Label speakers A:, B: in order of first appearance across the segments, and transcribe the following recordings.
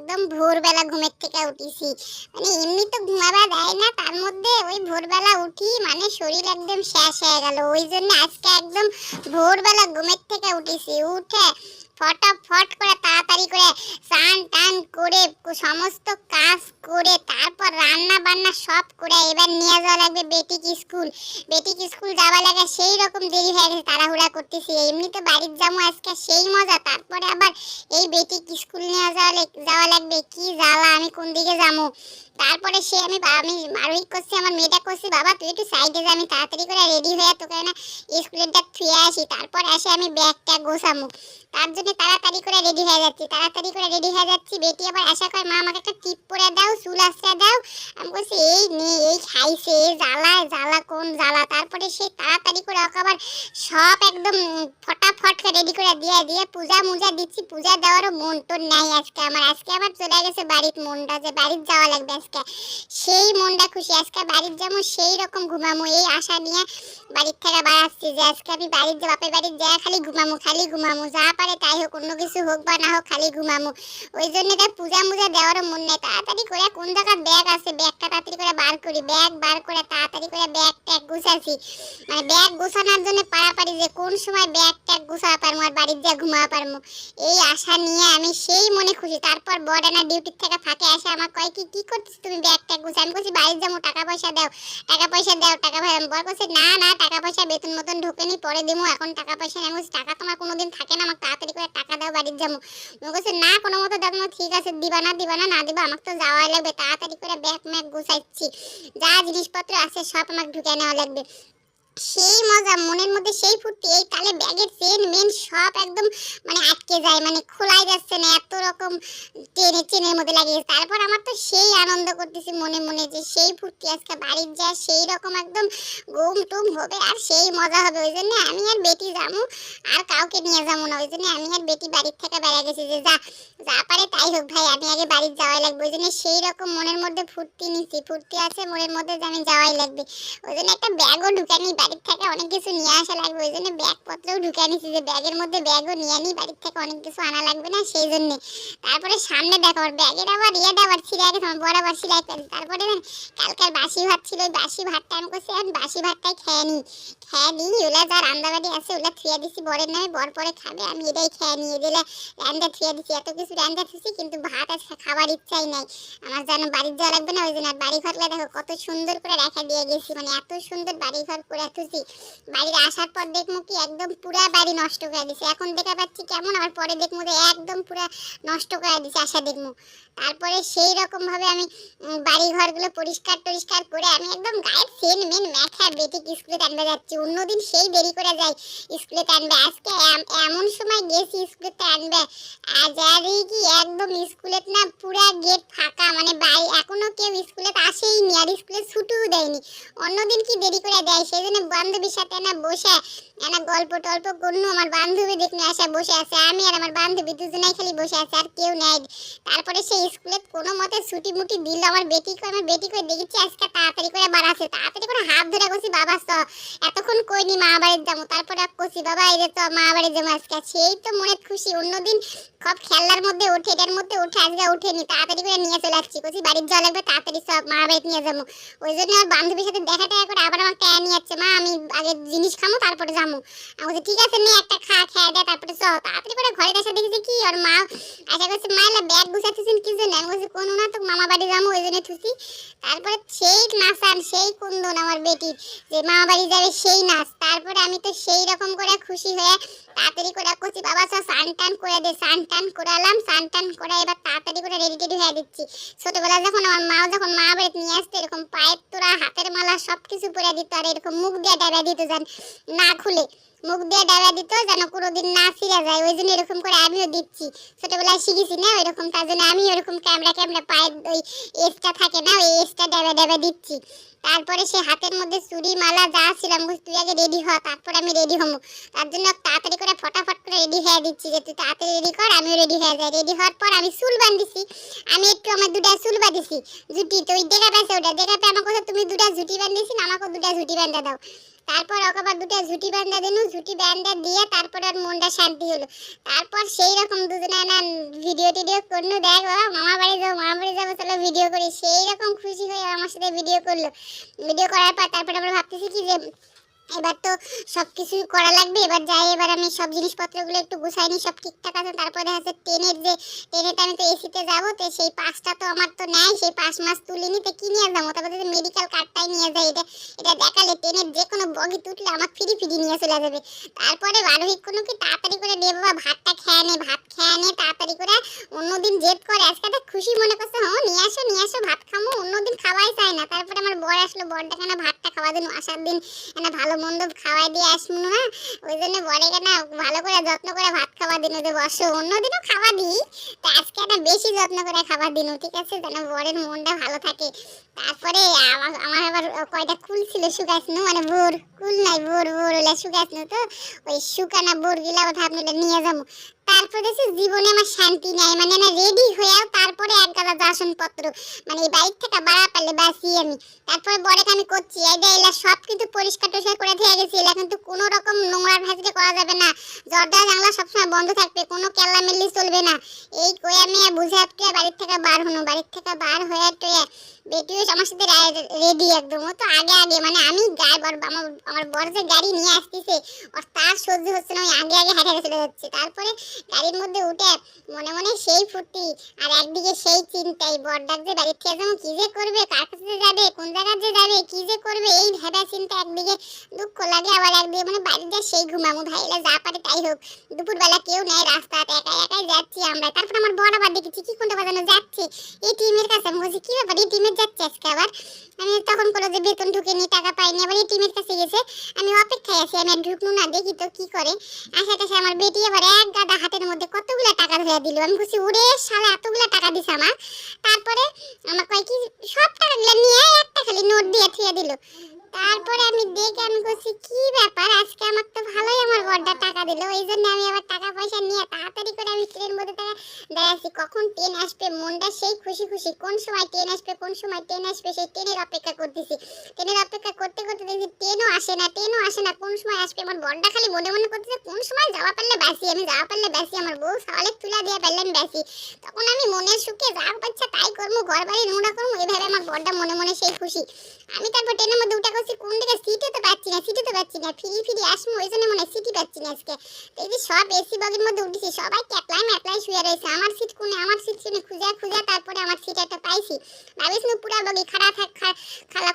A: একদম ভোরবেলা ঘুমের থেকে উঠিছি। মানে এমনি তো ঘুমাবা দেয় না, তার মধ্যে ওই ভোরবেলা উঠি মানে শরীর একদম শেষ হয়ে গেল। ওই জন্য আজকে একদম ভোরবেলা ঘুমের থেকে উঠেছি, উঠে ফটাফট করে তাড়াতাড়ি করে স্নান টান করে সমস্ত কাজ করে তারপর রান্না বান্না সব করে এবার নিয়ে যাওয়া লাগবে বেটিকে স্কুল। বেটিকে স্কুল যাওয়া লাগে, সেই রকম দেরি হয়ে গেছে, তাড়াহুড়া করতেছি। এমনি তো বাড়ির যাবো আজকে, সেই মজা, তারপরে আবার এই বেটিকে স্কুল নিয়ে যাওয়া লাগবে। কি জ্বালা, আমি কোন দিকে যাবো। তারপরে সে আমি আরোহী করছি, আমার মেয়েটা করছি, বাবা তুই একটু সাইডে যা, আমি তাড়াতাড়ি করে রেডি হয়ে তোকে না স্কুলের ডাক থুয়ে আসি, তারপর আসে আমি ব্যাগটা গোছামো। তার জন্য তাড়াতাড়ি করে রেডি হয়ে যাচ্ছি। বেটি আবার আশা করে মা আমাকে একটা টিপ পরে দাও, চুল আশ্রা দাও। আমি বলছি এই নে, এই খাইছে, এই জ্বালা কোন জ্বালা। তারপরে সে তাড়াতাড়ি করে ওকে আবার সব একদম ফটাফট রেডি করে দিয়ে পূজা মুজা দিচ্ছি। পূজা দেওয়ারও মন তো নাই আজকে আমার চলে গেছে বাড়ির মনটা, যে বাড়ির যাওয়া লাগবে আজকে, সেই মনটা খুশি। আজকে বাড়ির যাবো, সেই রকম ঘুমামো, এই আশা নিয়ে বাড়ির থেকে বাড়াচ্ছি যে আজকে আমি বাড়ির বাপের বাড়ির যায় খালি ঘুমামো, যা পারে তাই হোক, অন্য কিছু হোক বা না হোক, খালি ঘুমামো। ওই জন্য তাই পূজা মুজা দেওয়ারও মন নেই। তাড়াতাড়ি করে কোন জায়গায় ব্যাগ আছে, ব্যাগটা তাড়াতাড়ি করে বার করি, ব্যাগ বার করে তাড়াতাড়ি করে ব্যাগ ট্যাগ গুছাছি। মানে ব্যাগ গোছানোর জন্য পাড়াপাড়ি যে কোন সময় ব্যাগ ট্যাগ গুছাতে পারবো আর বাড়ির যা ঘুমাতে পারবো, এই আশা নিয়ে আমি সেই মনে খুশি। তারপর বড়ানা ডিউটির থেকে ফাঁকে আসে, আমার কয় কি করছিস তুমি, ব্যাগ ট্যাগ গুছা। আমি বলছি বাড়ির যাবো, টাকা পয়সা দাও। টাকা বল বলছে না টাকা পয়সা বেতন মতন ঢোকেনি, পরে দেবো, এখন টাকা পয়সা নেই। আমি বলছি টাকা তোমার কোনোদিন থাকে না, আমাকে তাড়াতাড়ি করে টাকা দাও, বাড়ির যাবো। বলছে না কোনো মতো দেখো, ঠিক আছে দিবা না না দিবা, আমাকে তো যাওয়াই লাগবে। তাড়াতাড়ি করে ব্যাগ ম্যাগ গুছাচ্ছি, যা জিনিসপত্র আছে সব আমাকে ঢুকে নেওয়া লাগবে। সেই মজা মনের মধ্যে, সেই ফুর্তি, এই তালে ব্যাগের চেন মেন সব একদম মানে আটকে যায়, মানে খোলাই যাচ্ছে না, এত রকম চেনের মধ্যে লাগিয়েছে। তারপর আমার তো সেই আনন্দ করতেছি মনে মনে, যে সেই ফুর্তি আজকে বাড়ির যা সেই রকম একদম ঘুম টুম হবে আর সেই মজা হবে। ওই জন্য আমি আর বেটি যাবো, আর কাউকে নিয়ে যাবো না। ওই জন্য আমি আর বেটি বাড়ির থেকে বেড়ে গেছি যে যা পারে তাই হোক ভাই, আমি আগে বাড়ির যাওয়াই লাগবে। ওই জন্য সেই রকম মনের মধ্যে ফুর্তি আছে মনের মধ্যে যে আমি যাওয়াই লাগবে। ওই জন্য একটা ব্যাগও ঢুকে নিই, বাড়ির থেকে অনেক কিছু নিয়ে আসা লাগবে। ওই জন্য ব্যাগপত্রও ঢুকে নিছি, যে ব্যাগের মধ্যে ব্যাগও নিয়ে নিই, বাড়ির থেকে অনেক কিছু আনা লাগবে না, সেই জন্য। তারপরে সামনে দেখো আমার ব্যাগের আবার আবার ছিঁড়ে গেছে, আমার বরাবর ছিঁড়ে গেছে। তারপরে কালকার বাসি ভাত ছিল, ওই বাসি ভাতটা আমি করছি এখন বাসি ভাতটাই খেয়ে নিই। ওগুলা যা রান্দাবাড়ি আছে ওগুলা থুয়ে দিছি বরের নামে, বর পরে খাবে, আমি এটাই খেয়ে নিই। এগুলা রান্না থুয়ে দিছি, এত কিছু রান্না থুছি, কিন্তু ভাত আজকে খাবার ইচ্ছাই নাই আমার, যেন বাড়ির যাওয়া লাগবে না। ওই জন্য আর বাড়ি ঘরগুলো দেখো কত সুন্দর করে রেখে দিয়ে গেছি, মানে এত সুন্দর বাড়ি ঘর করে থুছি। বাড়ির আসার পর দেখবো কি একদম পুরা বাড়ি নষ্ট করে দিছে, এখন দেখা পাচ্ছি কেমন, আবার পরে দেখবো যে একদম পুরা নষ্ট করে দিছে আশা দেখবো। তারপরে সেই রকম ভাবে আমি বাড়ি ঘরগুলো পরিষ্কার টরিষ্কার করে আমি একদম গায়ের সেন মেন মেখা বেটিকে স্কুলে টানবে যাচ্ছি। অন্যদিন সেই দেরি করে যাই স্কুলে টানবে, আজকে এমন সময় গেছি স্কুলে টানবে, আর যারি কি একদম স্কুলে না পুরা গেট ফাঁকা, মানে বাড়ি এখনো কেউ স্কুলে আসেই নি, আর স্কুলে ছুটিও দেয়নি। অন্যদিন কি দেরি করে দেয়, সেই জন্য বান্ধবীর সাথে না বসে না গল্প টল্প করলো, আমার বান্ধবী দেখলে আসা বসে আছে, আমি আর আমার বান্ধবী দুজনেই খালি বসে আছে, আর কেউ নাই। তারপরে সেই স্কুলে কোনো মতে ছুটি মুটি দিল আমার বেটি করে দেখেছি আজকে তাড়াতাড়ি করে বাড়াছে, তাড়াতাড়ি করে হাত ধরে গেছি, বাবা চ এতক্ষণ কইনি মা বাড়ির যাবো। তারপরে কইছি বাবা এই যে তো মা বাড়ির যাবো আজকে, সেই তো মনে খুশি। অন্যদিন সব খেলার মধ্যে ওঠে, এটার মধ্যে উঠে, আজকে উঠেনি, তাড়াতাড়ি করে নিয়ে চলে আসছি, কইছি বাড়ির যাওয়া লাগবে, তাড়াতাড়ি সব মা বাড়িতে নিয়ে যাবো। ওই জন্য আমার বান্ধবীর সাথে দেখা টাকা করে আবার আমাকে নিয়ে যাচ্ছে, মা আমি আগে জিনিস খামো তারপরে যাবো। আমি বলছি ঠিক আছে নে একটা খেয়ে দে, তারপরে চ। তাড়াতাড়ি করে ঘরে এসে দেখেছি কি ওর মা আশা করছে মা এলা ব্যাগ গুছাচ্ছেন কি জন্য, আমি বলছি কোনো না তো মামা বাড়ি যাবো ওই জন্য থুছি। তারপরে সেই নাচান সেই কুন্দন আমার বেটির, যে মামা বাড়ি যাবে সেই নাচ। তারপরে আমি তো সেই রকম করে খুশি হয়ে তাড়াতাড়ি করে করছি, বাবা সব স্নান টান করে দে, স্নান টান করালাম, স্নান টান করে এবার তাড়াতাড়ি করে রেডি টেডি হয়ে দিচ্ছি। ছোটবেলা যখন আমার মা যখন মা বাড়িতে নিয়ে আসতো এরকম পায়ের তোরা হাতের মালা সব কিছু পরে দিত, আর এরকম মুখ দিয়ে ডাবা দিত, যেন না খুলে মুখ দিয়ে ডাবা দিত যেন কোনোদিন না ছিঁড়ে যায়। ওই জন্য এরকম করে আমিও দিচ্ছি, ছোটবেলায় শিখেছি না ওইরকম, তার জন্য আমি ওরকম ক্যামেরা পায়ের ওই এসটা থাকে না, ওই এসটা ডাবা দিচ্ছি। তারপরে সে হাতের মধ্যে চুড়ি মালা যা ছিল আমি তুই আগে রেডি হ, তারপর আমি রেডি হবো। তার জন্য তাড়াতাড়ি করে ফটাফট করে রেডি হয়ে দিচ্ছি, যে তুই তাড়াতাড়ি রেডি কর, আমিও রেডি হয়ে যাই। রেডি হওয়ার পর আমি চুল বাঁধিছি, আমি একটু আমার দুটা চুল বাঁধিছি জুটি, তো ওই দেখা পেয়েছে ওটা দেখা পেয়ে আমার কথা তুমি দুটা জুটি বাঁধিয়েছি না, আমাকে দুটা জুটি বাঁধা দাও। তারপর ওকে আবার দুটো ঝুটি বান্ধা দিনু, ঝুটি বান্ধা দিয়ে তারপর আর মনটা শান্তি হলো। তারপর সেই রকম দুজনে না ভিডিও টিডিও করনু, দেখ বাবা মামা বাড়ি যাবো, মামা বাড়ি যাবো, চলো ভিডিও করি। সেই রকম খুশি হয়ে আমার সাথে ভিডিও করলো। ভিডিও করার পর তারপরে আমরা ভাবতেছি কি যে এবার তো সবকিছু করা লাগবে, এবার যাই, এবার আমি সব জিনিসপত্রগুলো একটু গুছাই নি, সব ঠিকঠাক আছে। তারপরে দেখা যাচ্ছে ট্রেনেতে আমি তো এসিতে যাবো, তো সেই পাসটা তো আমার তো নাই, সেই পাস মাস তুলিনি, তো কি নিয়ে যাবো? তারপরে মেডিকেল কার্ডটাই নিয়ে যাই, এটা দেখালে ট্রেনের যে কোনো বগি তুললে আমার ফ্রি নিয়ে চলে যাবে। তারপরে আরোহী কোনো কি তাড়াতাড়ি করে দে বাবা, ভাতটা খেয়ে নে, ভাত খেয়ে নে তাড়াতাড়ি করে। অন্যদিন জেদ করে, আজকে তো খুশি মনে করছে, হ্যাঁ নিয়ে আসো ভাত খামো, অন্যদিন খাওয়াই চায় না। তারপরে আমার বর আসলো, বরটাকে না ভাতটা খাওয়া দিন, আসার দিন না ভালো মন্দ খাওয়াই দিয়ে আসবো না, ওই জন্য বরে না ভালো করে যত্ন করে ভাত খাওয়া দিন, যে বসো। অন্যদিনও খাওয়া দিই, তো আজকে একটা বেশি যত্ন করে খাবার দিন, ঠিক আছে, যেন বরের মনটা ভালো থাকে। তারপরে আমার আবার কয়টা কুল ছিল শুকাইছিল, মানে বোর কুল নাই, বোর হলে শুকাইছিল, তো ওই শুকানা বোর গিলা ভাবলে নিয়ে যাবো। তারপরে দেখছি জীবনে আমার শান্তি নাই, মানে না রেডি হয়েও তারপরে এক গাদা বাসনপত্র, মানে এই বাড়ির থেকে বাড়া পারলে বাসি আমি। তারপরে বরেকে আমি করছি এলা সব কিন্তু পরিষ্কার টরিষ্কার করে দিয়ে গেছি, এলা কিন্তু কোনো রকম নোংরা ভাজতে করা যাবে না, দরজা জানলা সবসময় বন্ধ থাকবে, কোনো কেল্লামেল্লি চলবে না। এই কয়ে আমি বুঝে আপটে বাড়ির থেকে বার হনো, বাড়ির থেকে বার হয়ে টয়ে বেটিও আমার সাথে রেডি একদম। ও তো আগে মানে আমি আমার বর যে গাড়ি নিয়ে আসতেছে আর তার সহ্য হচ্ছে না, আমি আগে হেঁটে চলে যাচ্ছি। তারপরে গাড়ির মধ্যে উঠে মনে মনে সেই ফুর্তি আর একদিকে সেই চিন্তাই, বরডাক যে বাড়ির থেকে যাবো, কি যে করবে, কার কাছে যাবে, কোন জায়গায় যে যাবে, কি যে করবে, এই ভেবা চিন্তা একদিকে দুঃখ লাগে, আবার একদিকে মানে বাড়িতে সেই ঘুমামু, ভাইলা যা পারে তাই হোক। দুপুরবেলা কেউ নেই, রাস্তাতে একাই যাচ্ছি আমরা। তারপর আমার বর আবার দেখেছি কি কোনটা বাজানো যাচ্ছে এই টিমের কাছে, আমি বলছি কি ব্যাপার এই টিমের যাচ্ছে আজকে আবার। আমি তখন বললো যে বেতন ঢুকেনি, টাকা পাইনি, আবার এই টিমের কাছে গেছে। আমি অপেক্ষায় আছি, আমি আর ঢুকলু না, দেখি তো কি করে। আশাটাশে আমার বেটি আবার এক গাদা হাতের মধ্যে কতগুলা টাকা ধরে দিল। আমি বলছি ওরে শালা এতগুলা টাকা দিছে আমার। তারপরে আমার কয় কি সব টাকাগুলো নিয়ে একটা খালি নোট দিয়ে থুয়ে দিল। তারপরে আমি দেখে আমি বলছি কি ব্যাপার, আজকে আমার তো ভালোই আমার বড়টা টাকা দিল। এই জন্য আমি আবার টাকা পয়সা নিয়ে তাড়াতাড়ি করে আমি ট্রেন মধ্যে দাঁড়াচ্ছি, কখন ট্রেন আসবে, মনটা সেই খুশি কোন সময় ট্রেন আসবে, কোন সময় ট্রেন আসবে, সেই ট্রেনের অপেক্ষা করতেছি। ট্রেনের অপেক্ষা করতে করতে দেখি ট্রেনও আসে না, কোন সময় আসবে। আমার বড়টা খালি মনে মনে করতেছে কোন সময় যাওয়া পারলে বাসি, আমি যাওয়া পারলে বাসি, আমার বউ সওয়ালে তুলা দিয়ে পারলেন বাসি। তখন আমি মনের সুখে যা পাচ্ছা তাই করবো, ঘর বাড়ি নোংরা করবো, এইভাবে আমার বড়টা মনে মনে সেই খুশি। আমি তারপর ট্রেনের মধ্যে উঠে করছি, কোন দিকে সিটে তো পাচ্ছি না, ফিরি আসবো, ওই জন্য মনে হয় সিটি পাচ্ছি না আজকে। এই যে সব এসি বগির মধ্যে উঠেছি, সবাই ক্যাটলাই শুয়ে রয়েছে, আমার সিট শুনে খুঁজে তারপরে আমার সিট একটা পাইছি। ভাবিস না পুরা বগি খালা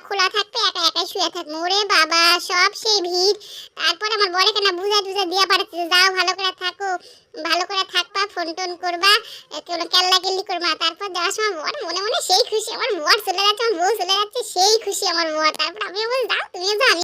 A: খোলা থাকবে, একাই শুয়ে থাকবো। ওরে বাবা সব সেই ভিড়। তারপর আমার বরে কেনা বুঝা দিয়ে পাঠাচ্ছে, যাও ভালো করে থাকবা, ফোন টোন করবা, কোনো কেল্লাকেল্লি করবা। তারপর দেওয়ার সময় বর মনে মনে সেই খুশি, আমার বর চলে যাচ্ছে, আমার বউ চলে যাচ্ছে, সেই খুশি আমার বর। তারপর আমি বলছি যাও তুমিও যাও।